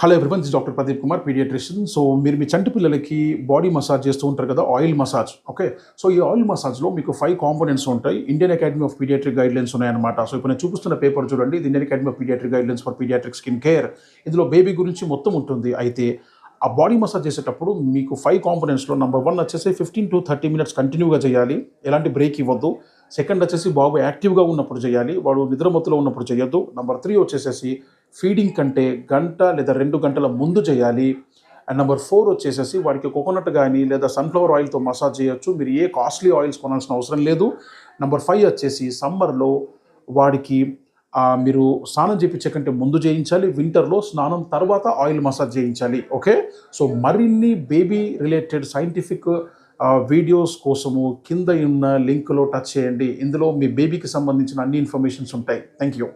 Hello everyone, this doctor Pradeep Kumar, paediatrician. So మీరు మీ చంటి పిల్లలకి బాడీ మసాజ్ చేస్తూ ఉంటారు కదా, ఆయిల్ మసాజ్. ఓకే, సో ఈ ఆయిల్ మసాజ్లో మీకు 5 కాంపోనెంట్స్ ఉంటాయి. Indian academy of paediatric guidelines ఉన్నాయన్నమాట. సో ఇప్పుడు నేను చూపిస్తున్న పేపర్ చూడండి, ఇది Indian academy of paediatric guidelines for paediatric skin care. ఇందులో బేబీ గురించి మొత్తం ఉంటుంది. అయితే ఆ బాడీ మసాజ్ చేసేటప్పుడు మీకు 5 కాంపోనెంట్స్లో నెంబర్ 1 వచ్చేసి 15 to 30 మినిట్స్ కంటిన్యూగా చేయాలి, ఎలాంటి బ్రేక్ ఇవ్వద్దు. సెకండ్ వచ్చేసి బాబు యాక్టివ్గా ఉన్నప్పుడు చేయాలి, వాడు నిద్రమత్తులో ఉన్నప్పుడు చేయొద్దు. నెంబర్ 3 వచ్చేసేసి ఫీడింగ్ కంటే గంట లేదా 2 గంటల ముందు చేయాలి. అండ్ నెంబర్ 4 వచ్చేసేసి వాడికి కోకోనట్ కానీ లేదా సన్ఫ్లవర్ ఆయిల్తో మసాజ్ చేయొచ్చు. మీరు ఏ కాస్ట్లీ ఆయిల్స్ కొనాల్సిన అవసరం లేదు. నెంబర్ 5 వచ్చేసి సమ్మర్లో వాడికి మీరు స్నానం చేయించే కంటే ముందు చేయించాలి, వింటర్లో స్నానం తర్వాత ఆయిల్ మసాజ్ చేయించాలి. ఓకే, సో మరిన్ని బేబీ రిలేటెడ్ సైంటిఫిక్ వీడియోస్ కోసము కింద ఉన్న లింక్లో టచ్ చేయండి. ఇందులో మీ బేబీకి సంబంధించిన అన్ని ఇన్ఫర్మేషన్స్ ఉంటాయి. Thank you.